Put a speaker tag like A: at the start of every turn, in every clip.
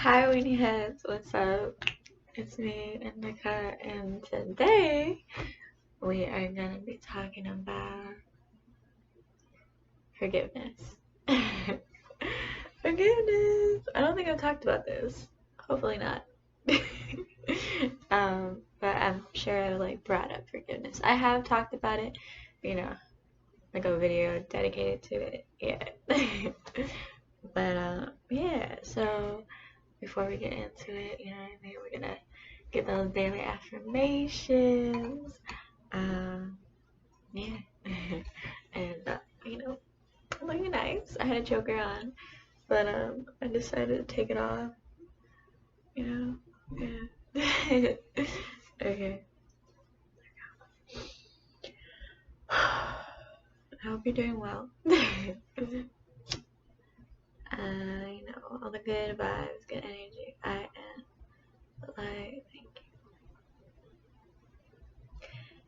A: Hi, Weenie Heads. What's up? It's me, Indica, and today we are going to be talking about forgiveness. Forgiveness! I don't think I've talked about this. Hopefully not. But I'm sure I brought up forgiveness. I have talked about it, you know, like a video dedicated to it. Yeah. But yeah, so before we get into it, you know what I mean? We're gonna get those daily affirmations. Yeah. And, looking nice. I had a choker on, but I decided to take it off, you know? Yeah. Okay. I hope you're doing well. All the good vibes, good energy. I am light. Thank you.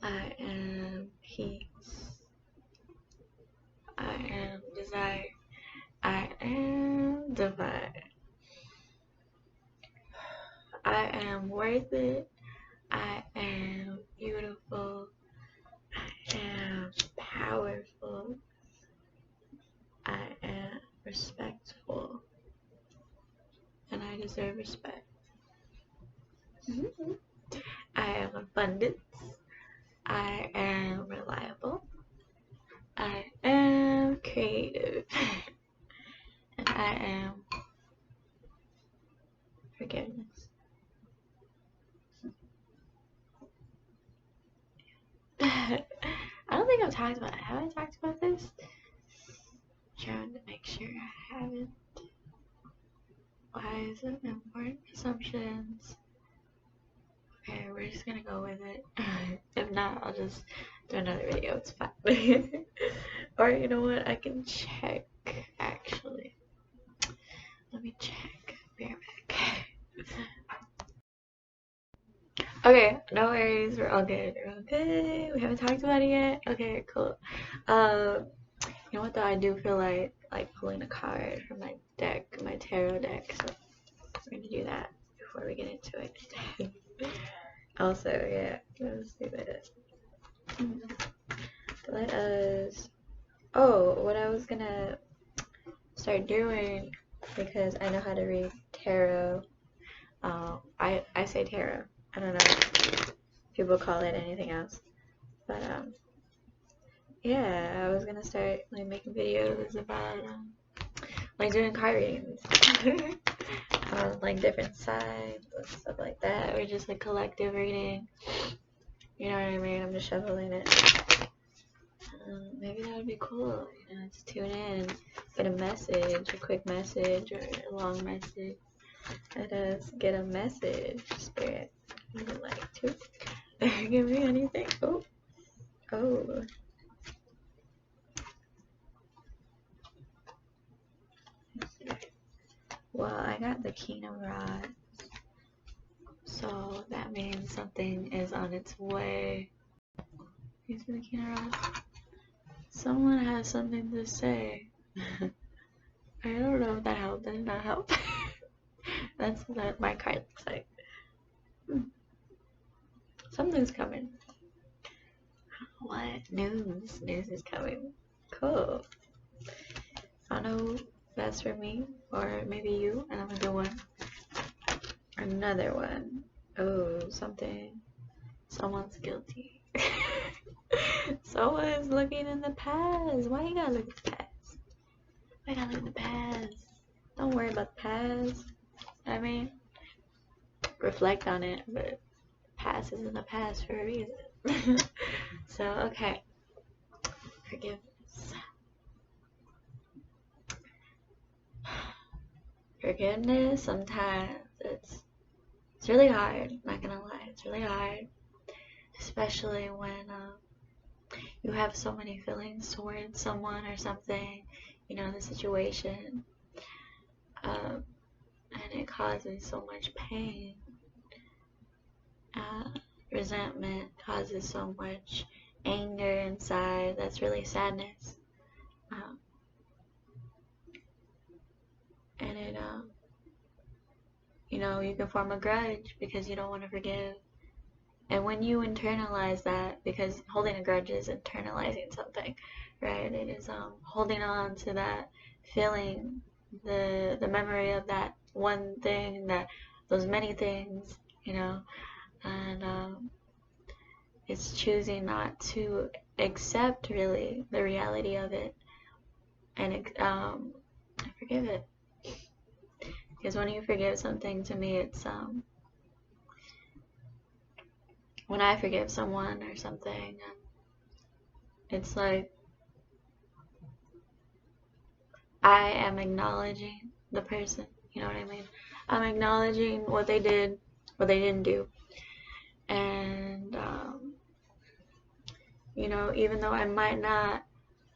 A: I am peace. I am desire. I am divine. I am worth it. I am beautiful. I am powerful. I am respectful. And I deserve respect. I am abundance. I am reliable. I am creative. And I am forgiveness. I don't think I've talked about it. Have I talked about this? I'm trying to make sure I haven't. Why is it important? Assumptions. Okay, we're just gonna go with it. If not, I'll just do another video. It's fine. Or you know what? I can check actually. Let me check. Be right back. Okay, no worries. We're all good. We're all good. We haven't talked about it yet. Okay, cool. You know what though? I do feel like pulling a card from my deck, my tarot deck. So we're gonna do that before we get into it. Also, yeah, let's do this. Let us. Oh, what I was gonna start doing, because I know how to read tarot. I say tarot. I don't know if people call it anything else, but yeah, I was gonna start making videos about doing card readings. Different sides and stuff like that, or just collective reading. You know what I mean? I'm just shoveling it. Maybe that would be cool. Just tune in, get a message, a quick message, or a long message. Let us get a message, Spirit. Would you like to give me anything? Oh. Well, I got the King of Rods, so that means something is on its way. These are the King of Rods. Someone has something to say. I don't know if that helped. Did not help. That's what my card looks like. Something's coming. What? News. News is coming. Cool. I don't know if that's for me or maybe you. And I'm gonna do one. Another one. Oh, something. Someone's guilty. Someone's looking in the past. Why you gotta look at the past? Why you gotta look at the past? Don't worry about the past. I mean, reflect on it, but past is in the past for a reason. So, okay. Forgiveness. Forgiveness, sometimes it's really hard, not gonna lie, it's really hard. Especially when you have so many feelings towards someone or something, the situation. And it causes so much pain. Resentment causes so much anger inside. That's really sadness. And you can form a grudge because you don't want to forgive. And when you internalize that, because holding a grudge is internalizing something, right? It is holding on to that feeling, the memory of that one thing, that those many things, and it's choosing not to accept really the reality of it and forgive it. Because when you forgive something, to me, it's when I forgive someone or something, it's like I am acknowledging the person, you know what I mean? I'm acknowledging what they did, what they didn't do. And, even though I might not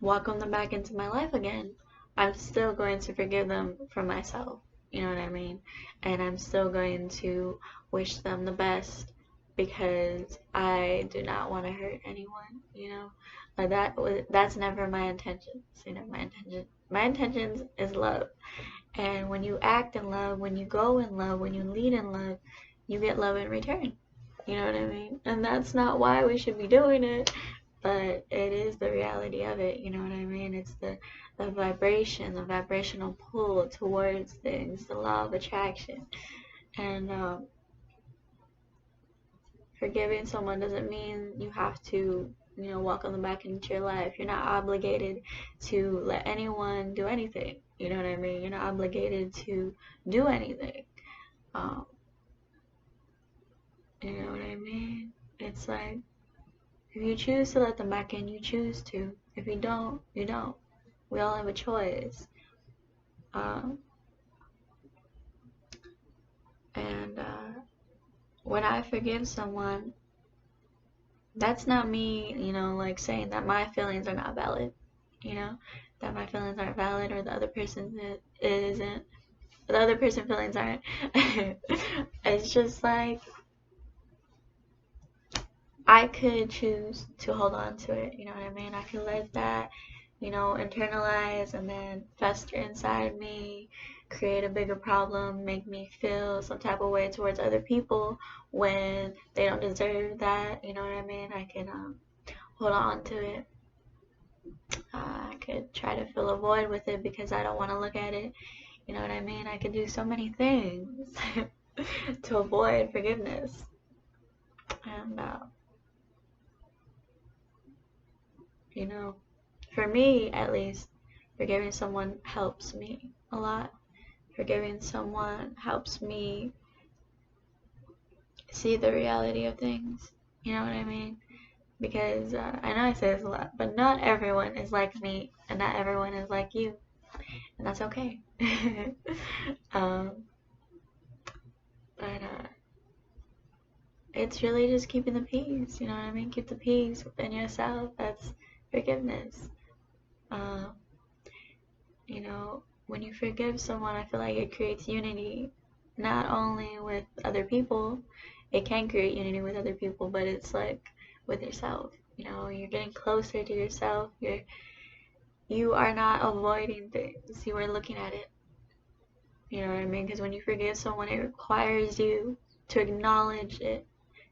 A: welcome them back into my life again, I'm still going to forgive them for myself, you know what I mean? And I'm still going to wish them the best because I do not want to hurt anyone, Like that's never my intentions, my intentions is love. And when you act in love, when you go in love, when you lead in love, you get love in return. You know what I mean? And that's not why we should be doing it, but it is the reality of it, you know what I mean? It's the vibration, the vibrational pull towards things, the law of attraction. And forgiving someone doesn't mean you have to, welcome them back into your life. You're not obligated to let anyone do anything. You know what I mean? You're not obligated to do anything. You know what I mean? It's like, if you choose to let them back in, you choose to. If you don't, you don't. We all have a choice. And when I forgive someone, that's not me, like saying that my feelings are not valid, that my feelings aren't valid or the other person isn't, the other person's feelings aren't. It's just like, I could choose to hold on to it, you know what I mean? I could let that, internalize and then fester inside me, create a bigger problem, make me feel some type of way towards other people when they don't deserve that, you know what I mean? I can hold on to it. I could try to fill a void with it because I don't want to look at it, you know what I mean? I could do so many things to avoid forgiveness. And for me, at least, forgiving someone helps me a lot. Forgiving someone helps me see the reality of things. You know what I mean? Because I know I say this a lot, but not everyone is like me, and not everyone is like you, and that's okay. But it's really just keeping the peace. You know what I mean? Keep the peace within yourself. That's forgiveness. When you forgive someone, I feel like it creates unity, not only with other people. It can create unity with other people, but it's like with yourself. You're getting closer to yourself. You are not avoiding things. You are looking at it. You know what I mean? Because when you forgive someone, it requires you to acknowledge it,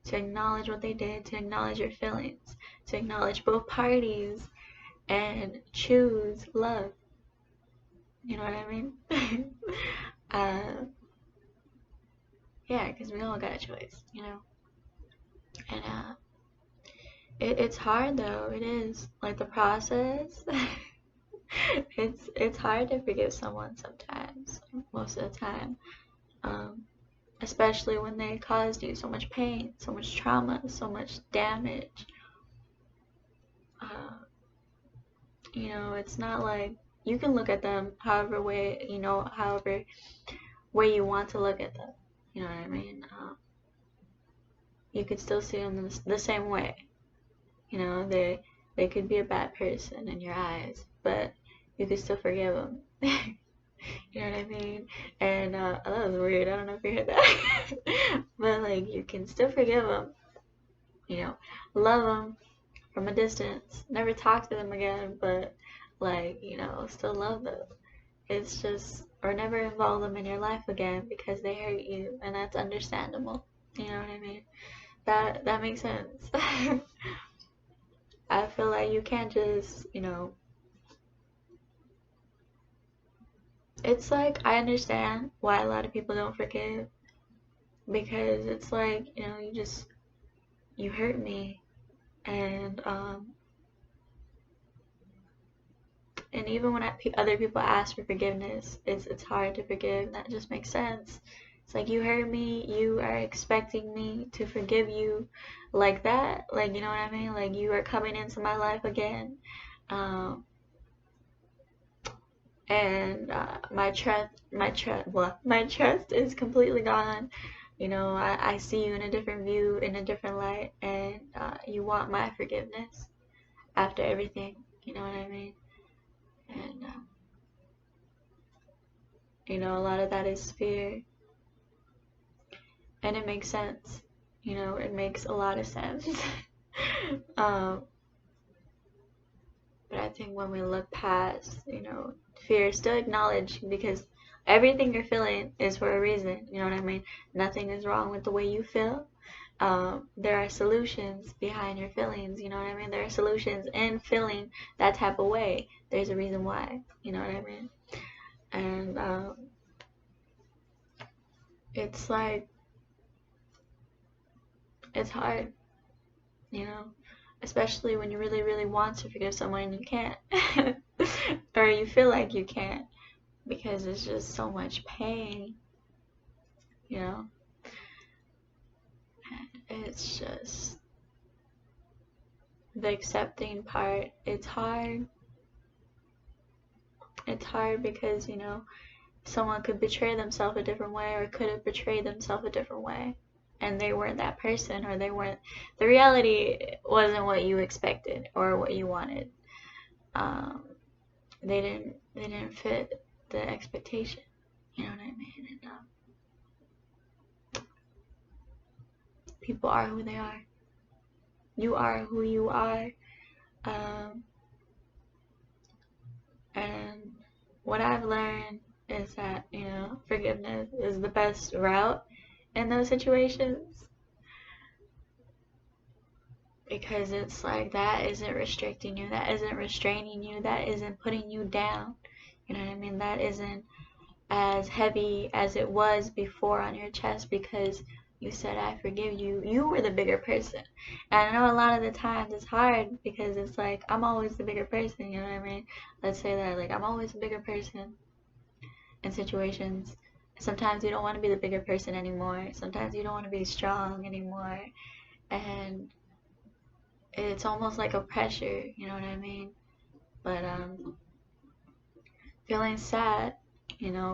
A: to acknowledge what they did, to acknowledge your feelings, to acknowledge both parties, and choose love. You know what I mean? Yeah, because we all got a choice, And it's hard though. It is, like, the process. It's hard to forgive someone sometimes, most of the time. Especially when they caused you so much pain, so much trauma, so much damage. It's not like you can look at them however way you want to look at them. You know what I mean? You could still see them the same way. They could be a bad person in your eyes, but you could still forgive them. You know what I mean? And that was weird. I don't know if you heard that. But like, you can still forgive them. Love them from a distance. Never talk to them again, but like, still love them. It's just or never involve them in your life again because they hurt you, and that's understandable. You know what I mean? That makes sense. I feel like you can't just, it's like I understand why a lot of people don't forgive, because it's like, you hurt me, and even when other people ask for forgiveness, it's hard to forgive. That just makes sense. It's like, you hurt me, you are expecting me to forgive you like that, like, you know what I mean? Like, you are coming into my life again, and my trust is completely gone. I see you in a different view, in a different light, and you want my forgiveness after everything. You know what I mean? And a lot of that is fear, and it makes sense. It makes a lot of sense. But I think when we look past, fear, still acknowledge, because everything you're feeling is for a reason. You know what I mean? Nothing is wrong with the way you feel. There are solutions behind your feelings. You know what I mean? There are solutions in feeling that type of way. There's a reason why. You know what I mean? And it's like, it's hard, especially when you really, really want to forgive someone and you can't, or you feel like you can't, because it's just so much pain, it's just the accepting part. It's hard. It's hard because, someone could betray themselves a different way, or could have betrayed themselves a different way, and they weren't that person, or the reality wasn't what you expected or what you wanted. They didn't fit the expectation. You know what I mean? And people are who they are. You are who you are. And what I've learned is that, forgiveness is the best route in those situations, because it's like, that isn't restricting you, that isn't restraining you, that isn't putting you down. You know what I mean? That isn't as heavy as it was before on your chest, because you said, I forgive you. You were the bigger person. And I know a lot of the times it's hard, because it's like, I'm always the bigger person, you know what I mean? Let's say that, like, I'm always the bigger person in situations. Sometimes you don't want to be the bigger person anymore. Sometimes you don't want to be strong anymore. And it's almost like a pressure, you know what I mean? But feeling sad,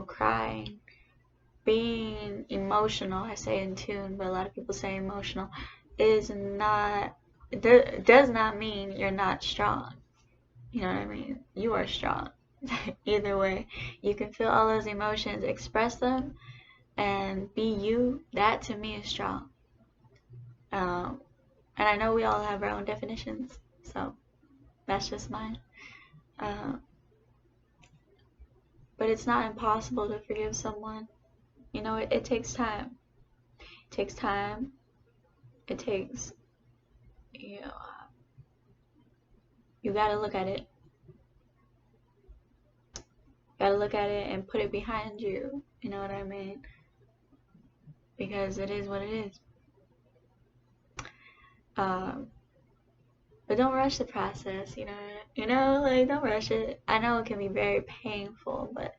A: crying, being emotional, I say in tune, but a lot of people say emotional, does not mean you're not strong. You know what I mean? You are strong. Either way, you can feel all those emotions, express them, and be you. That to me is strong. And I know we all have our own definitions, so that's just mine. But it's not impossible to forgive someone. It takes time. It takes time. It takes, you gotta look at it. You gotta look at it and put it behind you. You know what I mean? Because it is what it is. But don't rush the process, like, don't rush it. I know it can be very painful, but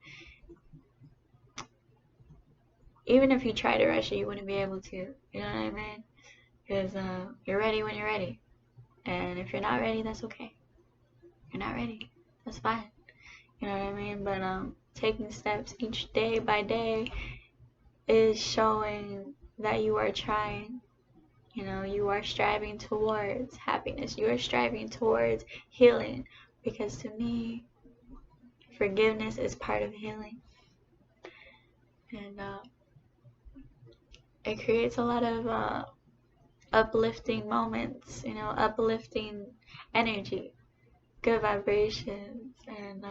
A: even if you try to rush it, you wouldn't be able to. You know what I mean? Because you're ready when you're ready. And if you're not ready, that's okay. You're not ready. That's fine. You know what I mean? But taking steps each day by day is showing that you are trying. You are striving towards happiness. You are striving towards healing. Because to me, forgiveness is part of healing. And it creates a lot of uplifting moments, uplifting energy, good vibrations, and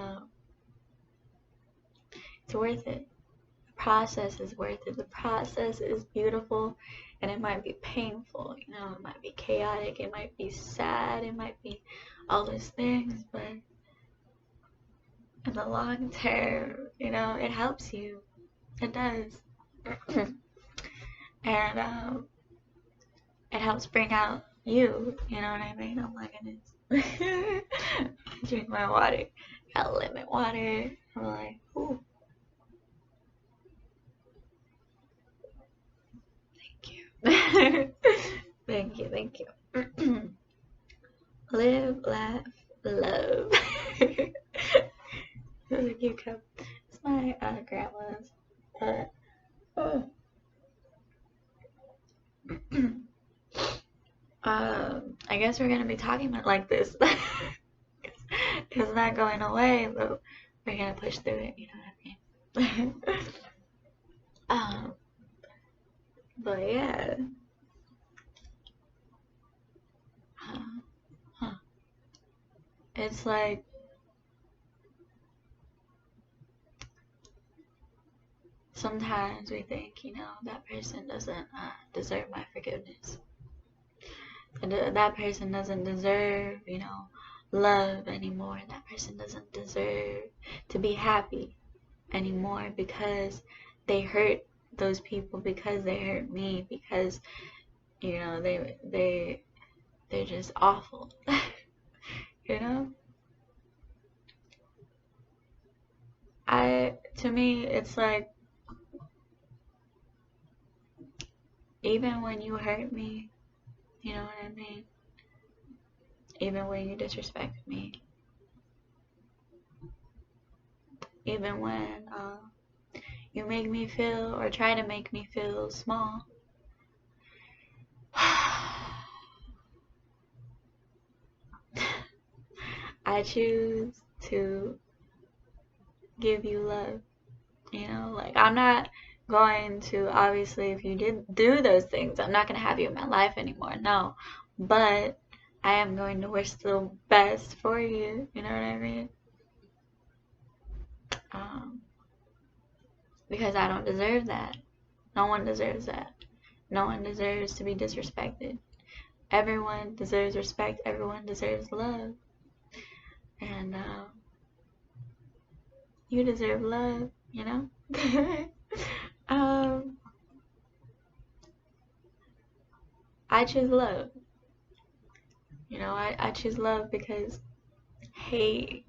A: It's worth it. The process is worth it. The process is beautiful, and it might be painful, you know, it might be chaotic, it might be sad, it might be all those things, but in the long term, you know, it helps you. It does. And it helps bring out you, you know what I mean? Oh my goodness. Drink my water. Gotta limit water. I'm like, ooh. Thank you. Thank you. Live, laugh, love. This is a cute cup. It's my grandma's. But, oh. I guess we're gonna be talking about like this. It's not going away, but we're gonna push through it, you know what I mean? But yeah. Huh. It's like sometimes we think, you know, that person doesn't deserve my forgiveness. And that person doesn't deserve, you know, love anymore. That person doesn't deserve to be happy anymore because they hurt those people, because they hurt me, because, you know, they're just awful. You know? To me, it's like, even when you hurt me, you know what I mean? Even when you disrespect me, even when you make me feel or try to make me feel small, I choose to give you love. You know, like, I'm not going to, obviously, if you didn't do those things, I'm not going to have you in my life anymore. No. But I am going to wish the best for you. You know what I mean? Because I don't deserve that. No one deserves that. No one deserves to be disrespected. Everyone deserves respect. Everyone deserves love. And you deserve love, you know? I choose love. You know, I choose love because hate,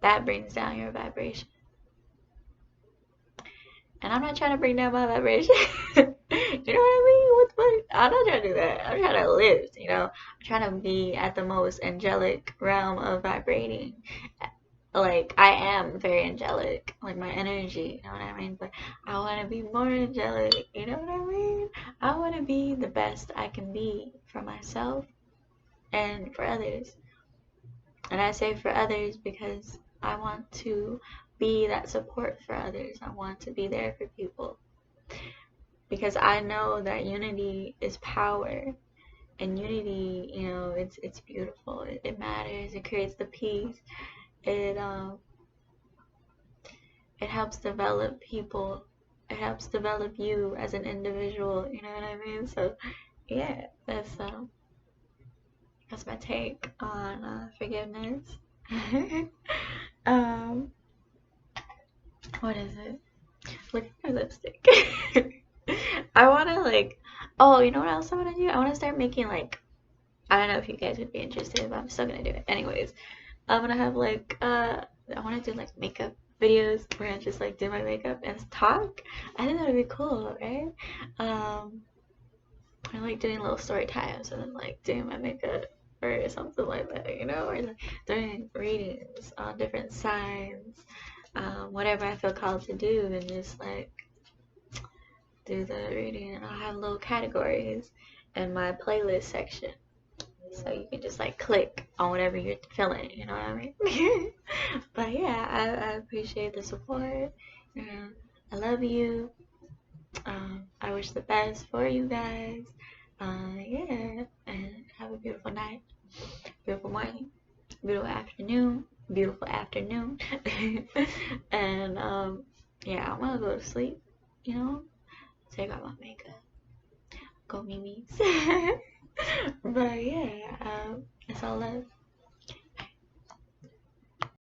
A: that brings down your vibration. And I'm not trying to bring down my vibration. You know what I mean? What the fuck? I'm not trying to do that. I'm trying to lift, you know? I'm trying to be at the most angelic realm of vibrating. Like, I am very angelic, like my energy, you know what I mean? But I want to be more angelic, you know what I mean? I want to be the best I can be for myself and for others. And I say for others because I want to be that support for others. I want to be there for people. Because I know that unity is power. And unity, you know, it's beautiful. It matters. It creates the peace. It helps develop people. It helps develop you as an individual, you know what I mean? So yeah, that's my take on forgiveness. What is it? Look at my lipstick. I wanna, like, oh, you know what else I wanna do? I wanna start making, like, I don't know if you guys would be interested, but I'm still gonna do it anyways. I'm gonna have, like, I wanna do, like, makeup videos where I just, like, do my makeup and talk. I think that would be cool, right? I like doing little story times and then, like, doing my makeup or something like that, you know? Or, like, doing readings on different signs, whatever I feel called to do, and just, like, do the reading. And I'll have little categories in my playlist section. So you can just, like, click on whatever you're feeling, you know what I mean? But yeah, I appreciate the support. I love you. I wish the best for you guys. Yeah, and have a beautiful night, beautiful morning, beautiful afternoon, beautiful afternoon. And yeah, I'm gonna go to sleep, you know, take off my makeup, go memes. But yeah, it's all love.